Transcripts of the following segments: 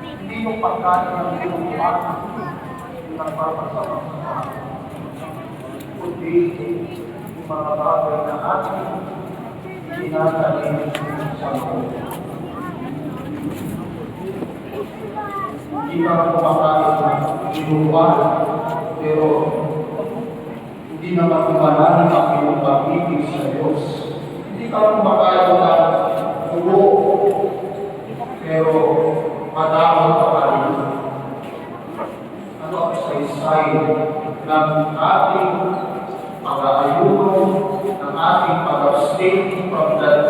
Hindi yung pagkain ng sinubukan yung nagpapasama sa tao, kundi yung mga bagay na ating sinatanim sa loob. Hindi ka kumakain ng sinubukan, pero hindi naman kumalanin ang iyong pag-ibig sa Diyos. Hindi ka kumakain ng dugo, pero madamot ka pa rin. Ano ang saysay ng ating pag-aayuno, ng ating pag-abstain from that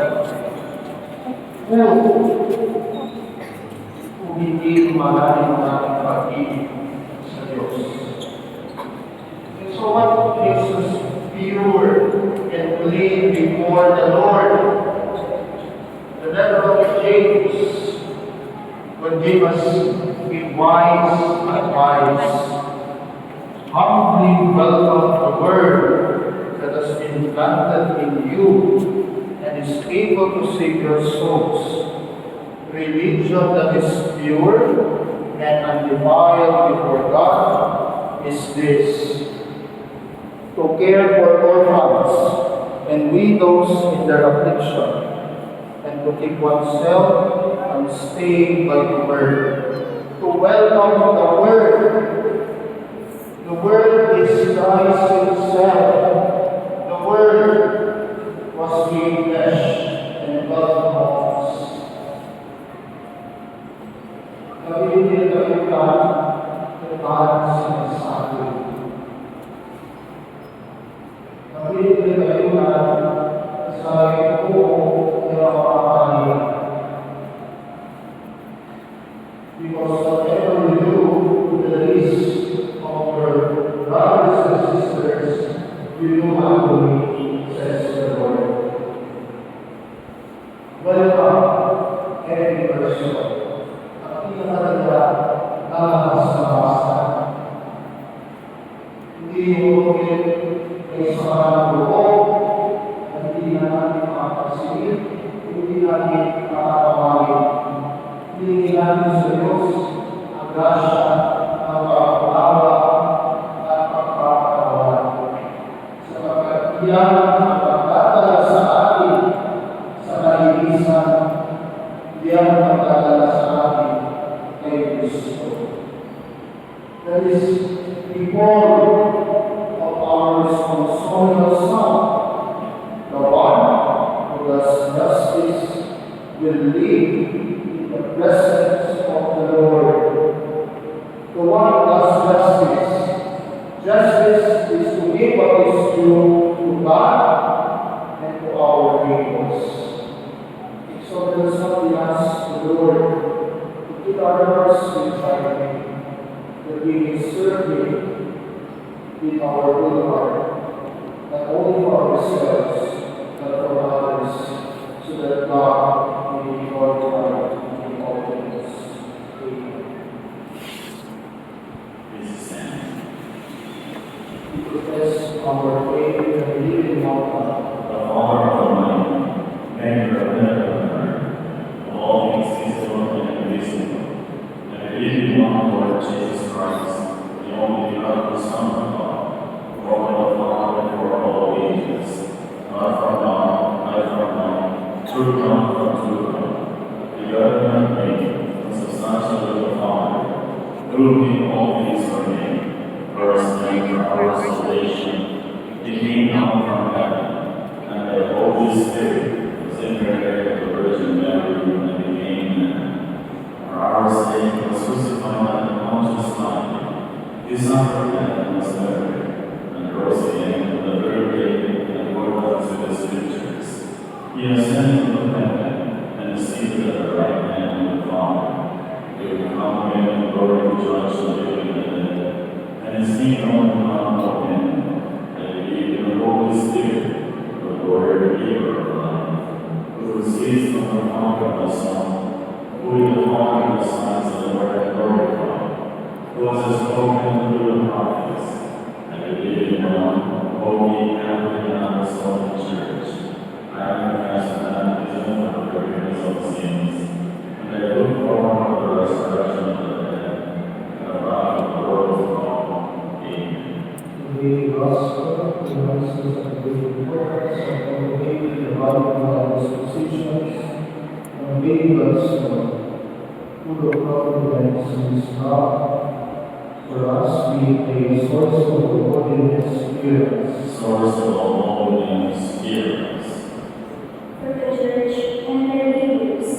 food, kung hindi kumalanin ang ating pag-ibig sa Diyos. And so what makes us pure and clean before the Lord? The letter of James will give us with wise advice. Humbly welcome the word that has been planted in you and is able to save your souls. Religion that is pure and undefiled before God is this: to care for orphans and widows in their affliction, and to keep oneself unstained by the word. To welcome the word. The word is Christ himself. The word was made flesh and dwelt among us. Nabibigyan tayo ng sinasabi. Nabibigyan tayo sa ito na makakain. Because whatever we do to the least of our brothers and sisters, we do humbly, says the Lord. Welcome every person. Ang pinakalaga na basta-basta. Hindi yung may sama ng loob, hindi na natin makakasingit, hindi natin makakawagin. Hindi natin sa Diyos ang grasya, ang pagkakawa, at pagkakawa. Sapagkat iyan ang pagkakala sa atin sa kalinisan, iyan ang pagkakala sa atin kay Kristo. That is before of our responsorial Son, the one who does justice will live in the presence of the Lord. The one who does justice. Justice is to give what is due to God and to our neighbors. So let us not ask the Lord to put our hearts inside Him, that we may serve Him with our whole heart, not only for ourselves, but for others, so that God may be glorified in all things. Amen. Please stand. We profess our faith in the living God, The Father Almighty, maker of heaven and earth, of all things visible and invisible, and the living one, Lord Jesus Christ, the only begotten Son of God, born of the Father before all ages, not from God, not from man, true God from true God, begotten and made, substantial of the Father, through whom all things are made, first and for our salvation, he came down from heaven, and the Holy Spirit was incarnate of the Virgin Mary and became man. For our sake was crucified at the Pontius Pilate. He suffered and was buried, and rose again on the third day, and according to the Scriptures. He ascended to heaven, and is seated at the right hand of the Father. He will come again in glory to judge the living and the dead, and his kingdom will not know him. And believe in the Holy Spirit, the Lord, the giver of life, who proceeds from the Father and the Son, who is the Father and the Son, and the Lord and glorified, who has spoken through the prophets, and believe in one holy, Catholic, and Apostolic Church. I confess that baptism for the forgiveness of sins, and I look forward to the resurrection Lord, full of confidence in His love, for us be a source of holiness, fearless. Source of all holiness, fearless. For the Church and their leaders,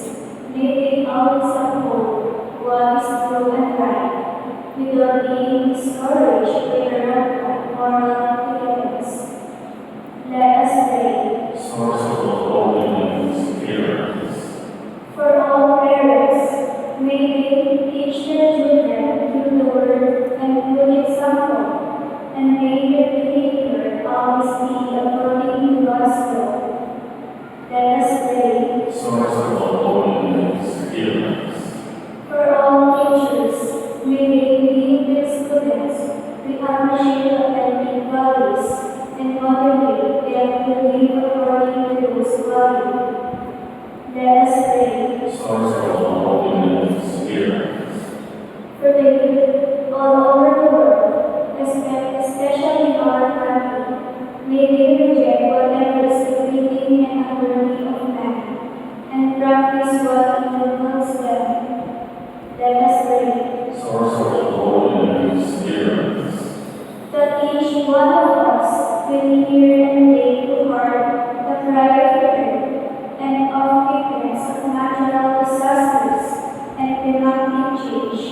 may they always uphold what is true and right, without being discouraged by the moral evidence. Let us pray. Source of all holiness, fearless. For all parents, may they teach their children through the word and good example, and may their behavior always be according to God's will. Let us pray. Source of all holiness, fearless. For all teachers, may they lead their students to appreciate authentic values and motivate them to live according to those values. Let us pray. Source of all holiness, fearless. For the youth all over the world, especially in our country, may they reject whatever is degrading and unworthy of man, and practice what humbles them. Let us pray. Source of all holiness, fearless. That each one of us will hear and take to heart the cry of the earth and of victims of natural disasters and climatic change,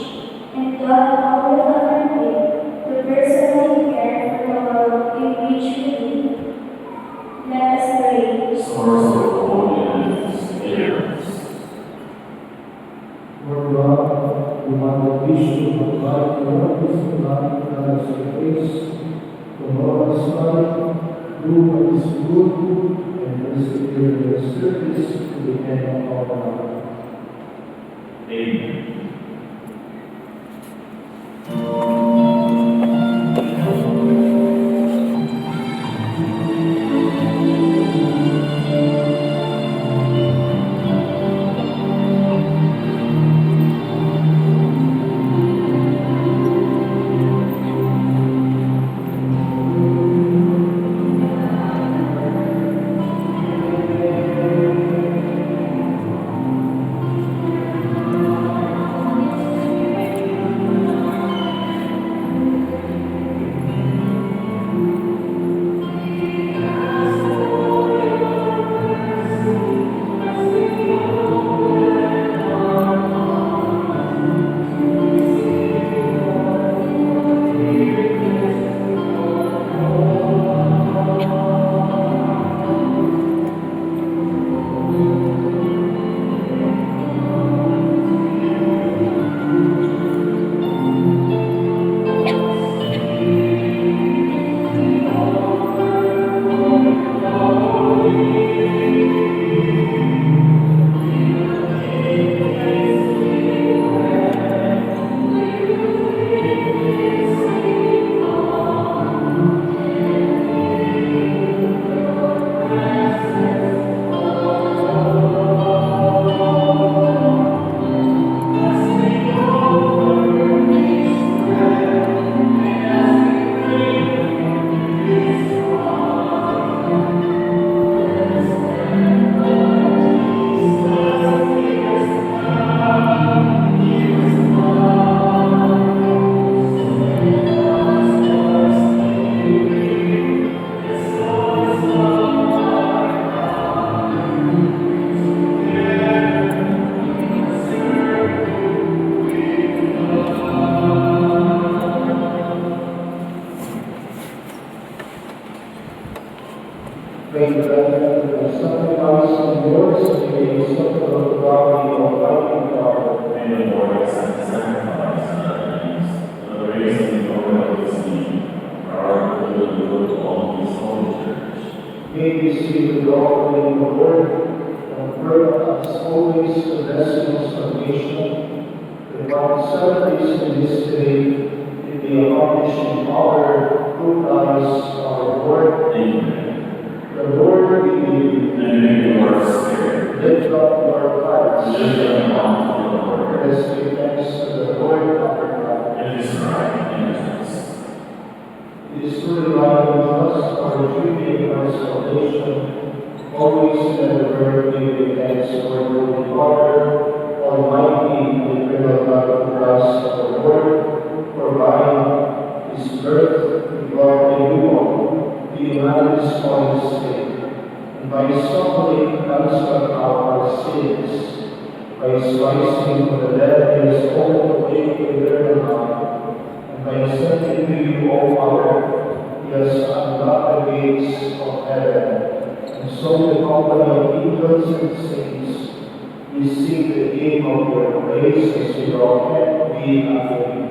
and God our alternative to personally care for the world in which we live. Let us pray. Source of holiness, fearless. Lord God, we want the vision of life to work with the life that is your grace, to know us life, do what is good, and persevere in your service to the end of our life. Amen. May the benefit of the sacrifice of yours be acceptable to God, the Almighty Father. May the Lord accept the sacrifice and our thanks for the grace and glory of His name, for our good and the good of all His holy church. May we see the offering of the Lord, confirm us always the blessing of salvation, that what celebrates in this day may be accomplished in our through Christ our Lord. Amen. The Lord be with you. And may your spirit Lift up your hearts. lift them up to the Lord. Let us give thanks to the Lord our God. It is right and just. It is truly right and just, our duty and our salvation, always and ever give thanks to our Holy Father, rising from the dead, he has opened the way to eternal life. And by sending to you all power, he has unlocked the gates of heaven. And so the company of angels and saints receive the gift of your grace as you draw me after you.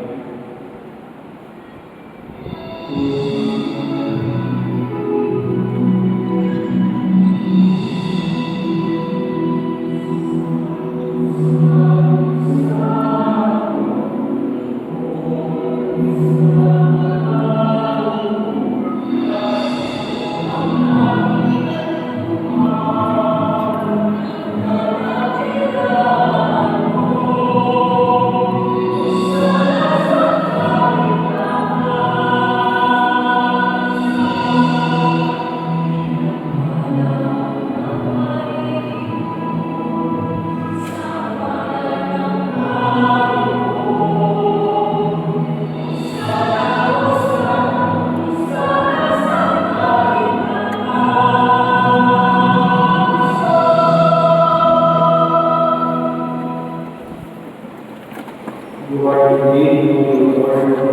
You are indeed the Lord of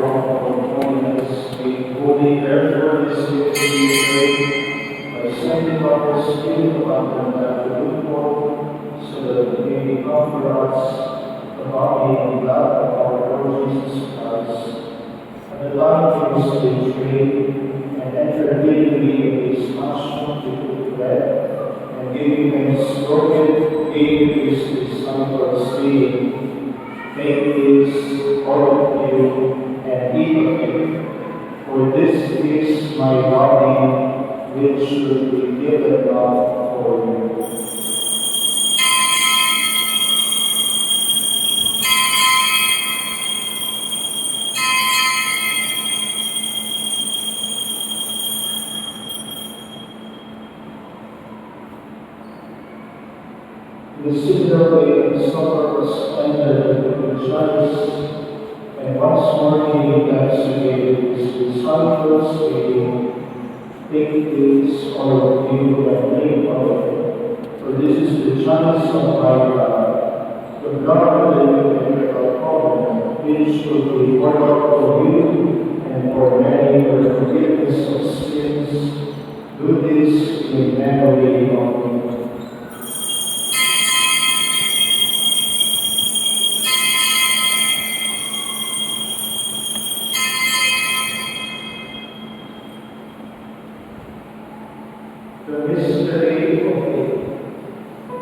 holiness, made holy, therefore this gift we pray, by sending out the Spirit upon the Dagupan, so that it may become for us the body and blood of our Lord Jesus Christ, and the life of his betrayed, and enter willingly in his passion to bread, and giving thanks broken, gave his disciples, saying, "Take this, all of you, and eat of it, for this is my body, which will be given up for you." In a similar way, the supper was ended with rejoice, and once more he instigated his disciples, saying, "Take this, all of you, and drink of it, for this is the chalice of my blood, the blood of the new and eternal covenant, which will be poured out for you and for many for the forgiveness of sins. Do this in memory of me." The mystery of faith.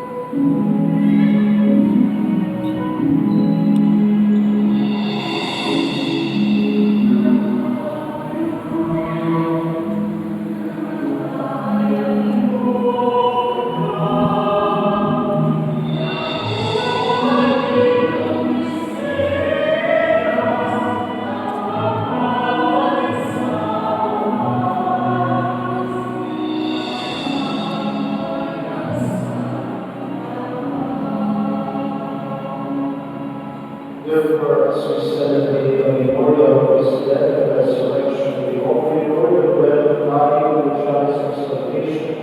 Therefore, as we celebrate the memorial of his death and resurrection, we offer you, Lord, the bread of life and the chalice of salvation,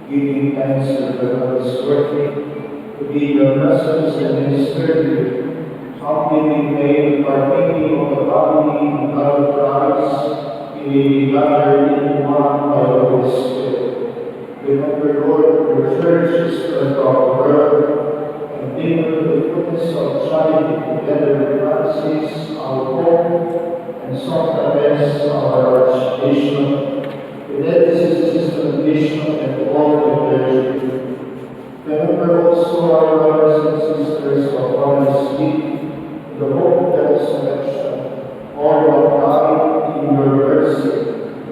giving thanks that the Lord is worthy to be in your presence and minister to you. Humbly we pray, partaking of the body and blood of Christ, we may be gathered in one by the Holy Spirit. Remember, Lord, your church is spread throughout the world, and bring her to the goodness of charity together with Francis, our Pope, and Socrates, our Archbishop, with Evangelist, Bishop, and all the clergy. Remember also our brothers and sisters of Burgos Street, in the hope of the resurrection, all who have died in your mercy.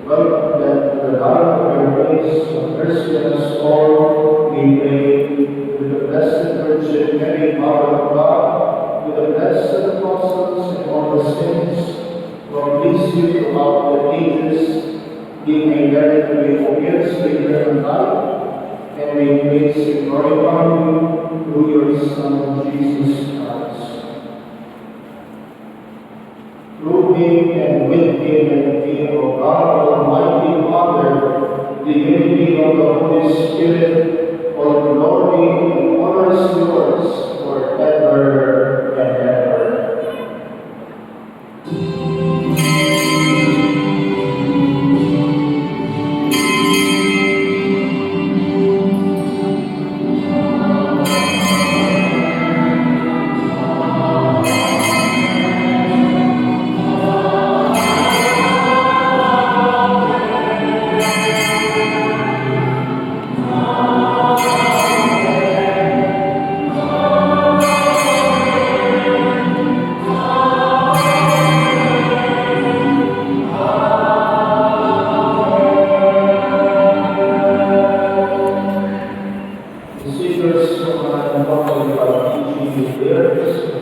Welcome them to the light of your grace, and mercy on us all, we pray, with the Blessed Virgin Mary, Mother of God, with the blessed apostles and all the saints, who have pleased you throughout the ages, we may merit to be obvious to eternal life, and may praise and glorify you through your Son, Jesus Christ. Through him and with him and in him, O God, Almighty Father, the unity of the Holy Spirit, all glory and honor is yours forever leaders.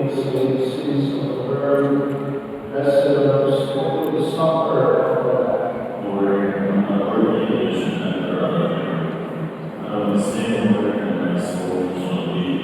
things in the cities of the world, blessed are those who will suffer of the Lamb. Lord, I'm not worthy that you should enter our here. I will say a word, and my soul shall believe.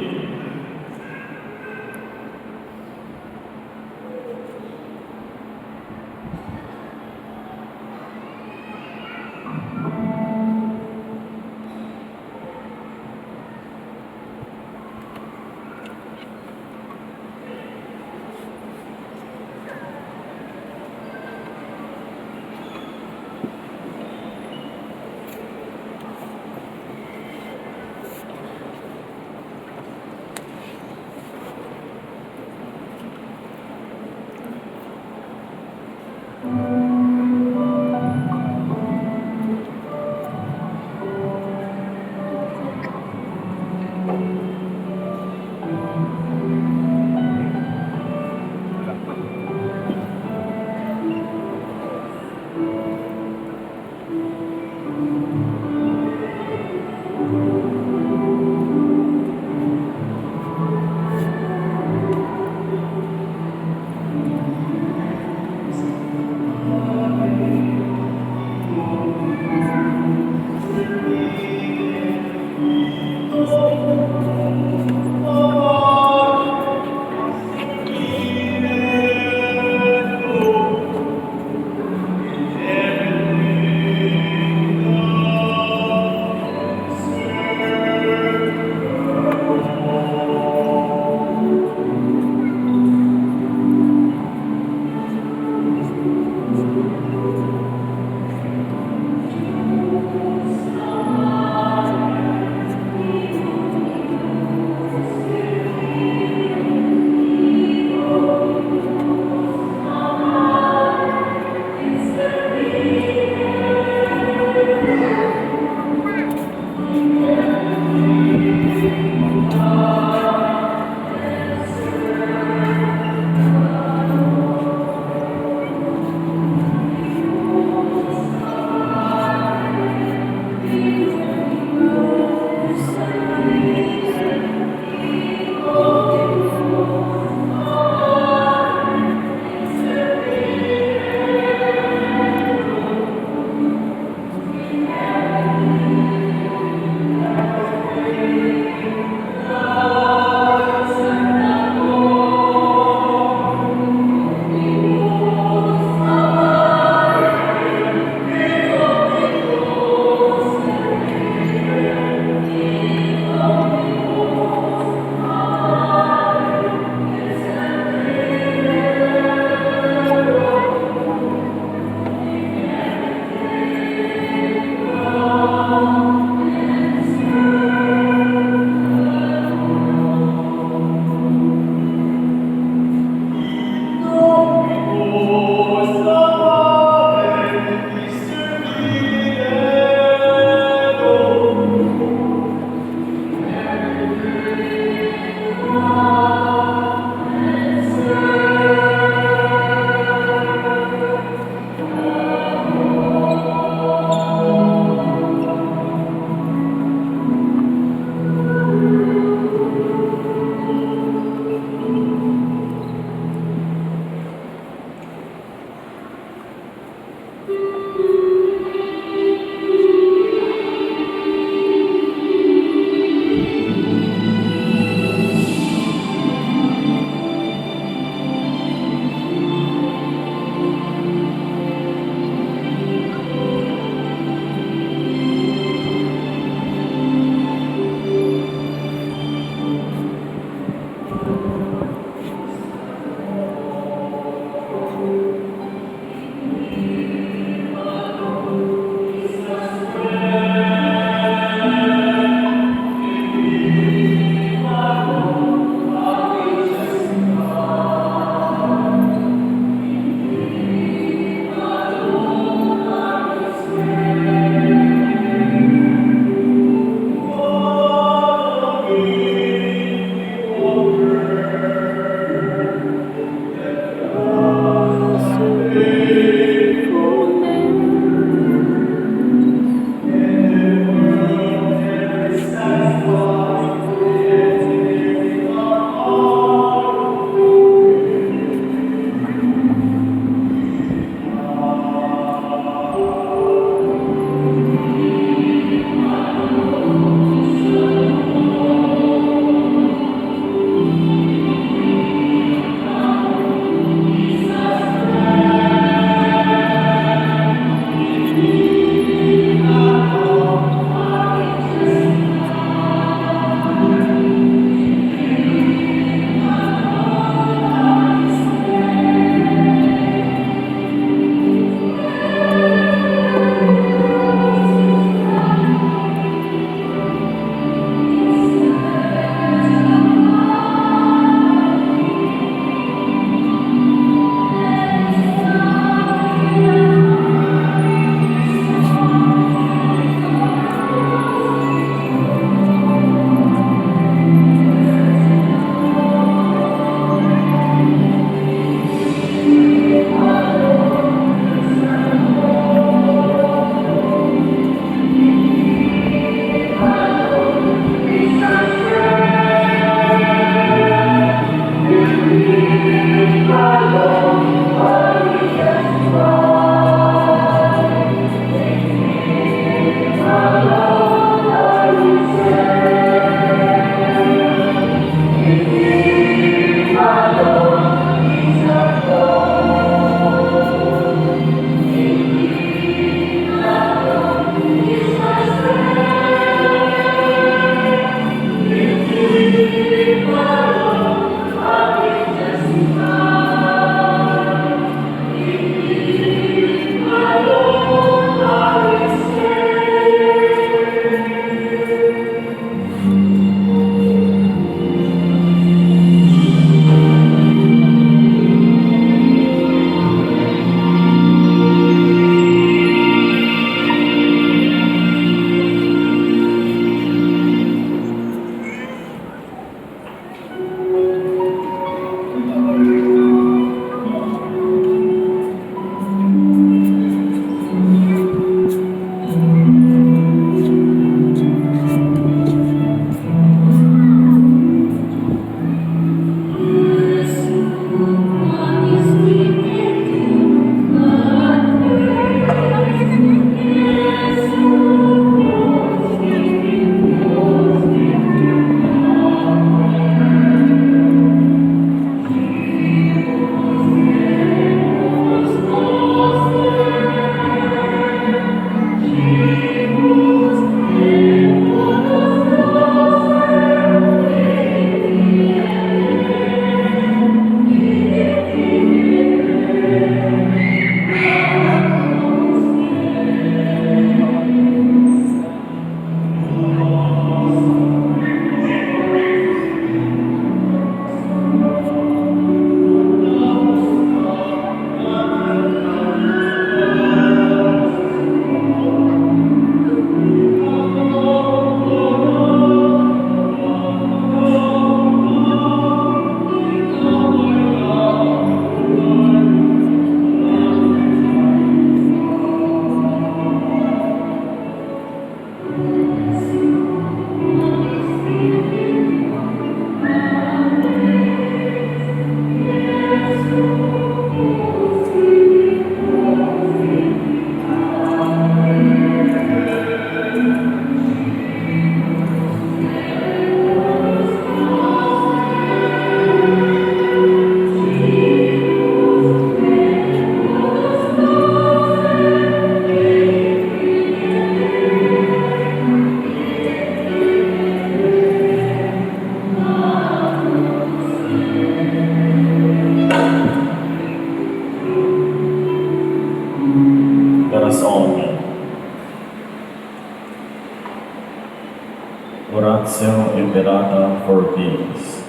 Mirada for peace.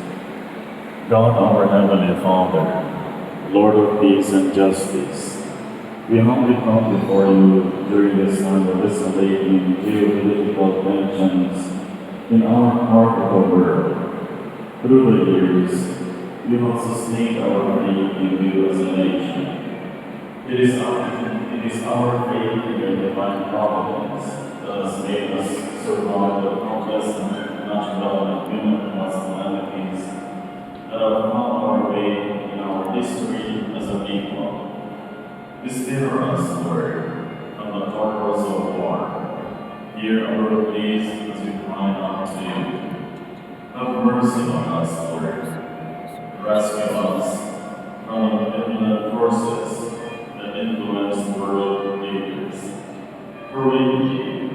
God, our Heavenly Father, Lord of peace and justice, we humbly come before you during this time of isolating geopolitical tensions in our part of the world. Through the years, you have sustained our faith in you as a nation. It is our faith in your divine providence that has made us survive the countless natural and human calamities that have found our way in our history as a people. Deliver us, Lord, from the tortures of war. Hear our pleas as we cry out to you. Have mercy on us, Lord. Rescue us from the infinite forces that influence world leaders. For we believe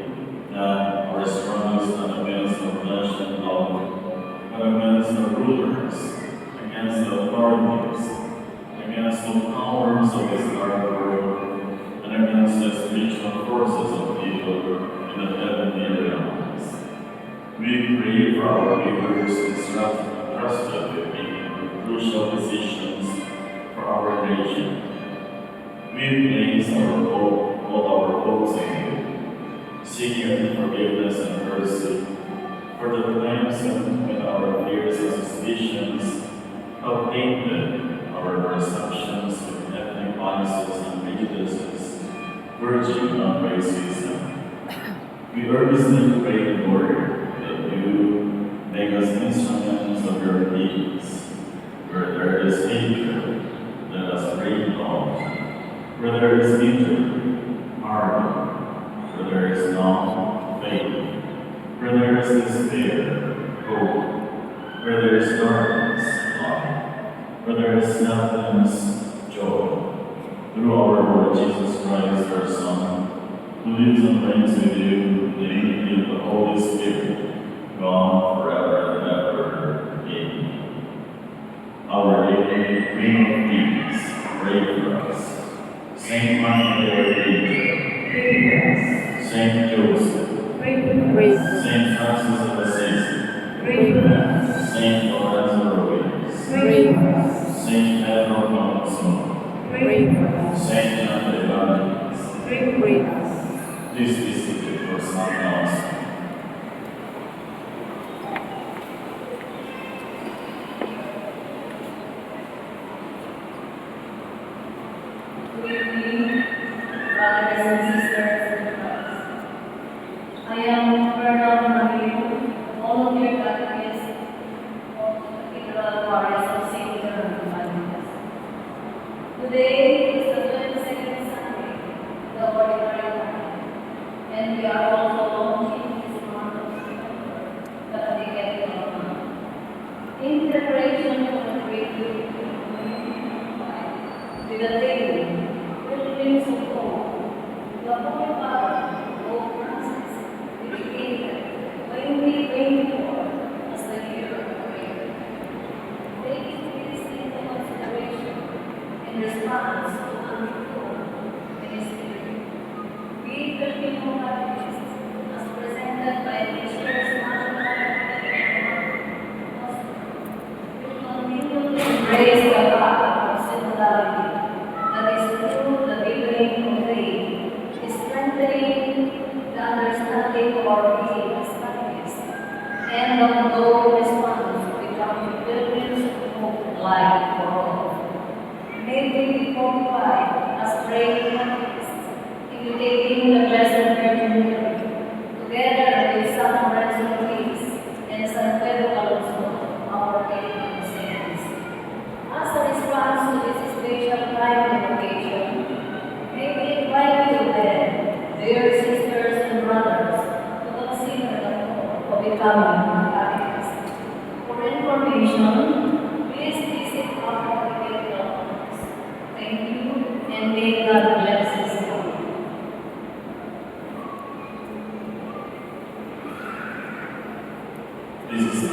that our struggles are against the flesh and blood, but against the rulers, against the authorities, against the powers of this dark world, and against the spiritual forces of people in the heavenly realms. We pray for our leaders entrusted with making crucial decisions for our nation. We place all our hopes in you, seeking your forgiveness and mercy for the times when our fears and suspicions have tainted our perceptions with ethnic biases and prejudices, verging on racism. We earnestly pray, Lord, that you make us instruments of your peace. Where there is hatred, let us bring love. Where there is injury, harmony. Where there is not faith. Where there is despair, hope. Where there is darkness, light. Where there is sadness, joy. Through our Lord Jesus Christ, our Son, who lives and reigns with you in the unity of the Holy Spirit, God forever and ever. Amen. Our Lady, Queen of Peace, pray for us. Saint Michael, pray for us. Saint Joseph, pray for us. Saint Francis of Assisi, pray for us. Saint Lorenzo Ruiz, pray for us. Saint Pedro Alonso, pray for us. Saint John the Evangelist, pray for us. Please be seated for some announcement. Good evening, brothers and sisters in Christ. I am Colonel Mario, volunteer catechist of the Cathedral Parish of St. Villegas. Today is the 22nd Sunday, the ordinary time, and we are also launching this month of September, the Cathedral month. In preparation for the great week with the theme, Pilgrims of Hope, the Holy Father, Pope Francis, dedicated 2024 as the year of prayer. Taking this into consideration in response to unfold ministry, we Filipino Catholics, as presented by Teachers National will continue to embrace the path of singularity that is through the deepening of faith, strengthening the understanding of our being as Catholics, and the ongoing response to becoming pilgrims of hope, light for all. May we be fortified as praying Catholics, imitating the Blessed Virgin Mary, together with San Lorenzo Ruiz and San Pedro Alonso, our patron saints. As a response to this special time and occasion, may we invite you then, dear sisters and brothers, to consider the thought of becoming Catholics. For information, please visit our cathedral office. Thank you, and may God bless this country. This is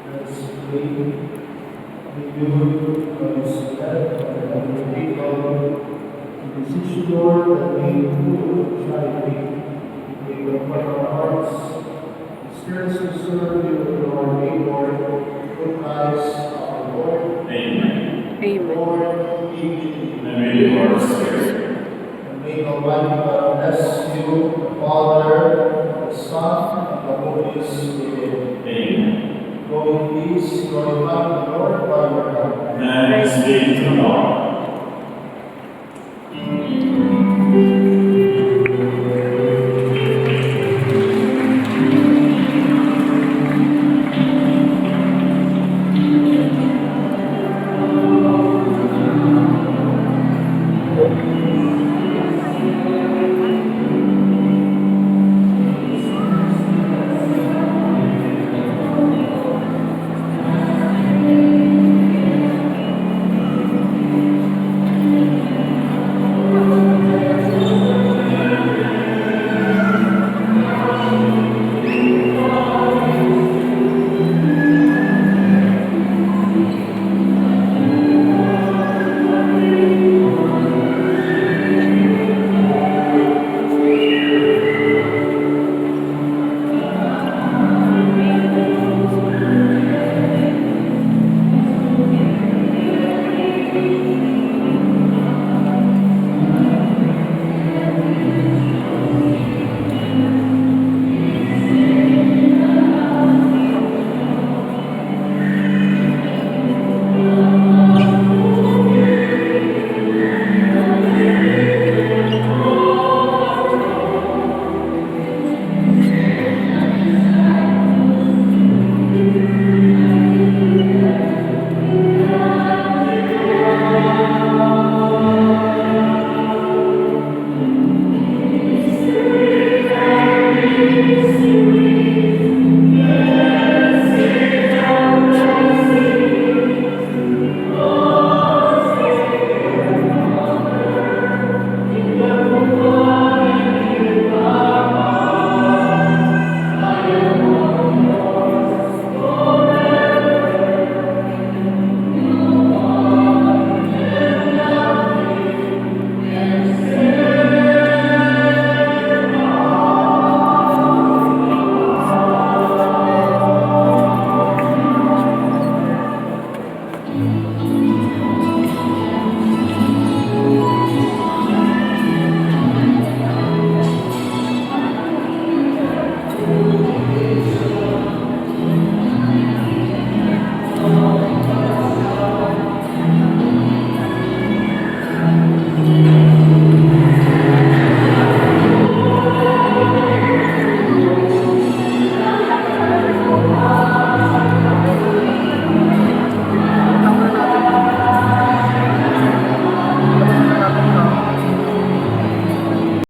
Let us pray. May you, God is led by the Holy God, to beseech you, Lord, that may you full of charity We confess our hearts. Spirits who serve you with our Lord, through Christ our Lord. Amen. Amen. Lord, be with you. And may the Lord Spirit. And may Almighty God bless you, the Father, the Son, and the Holy Spirit. Amen. Go in peace, glorify the Lord by your help. Thanks be to God.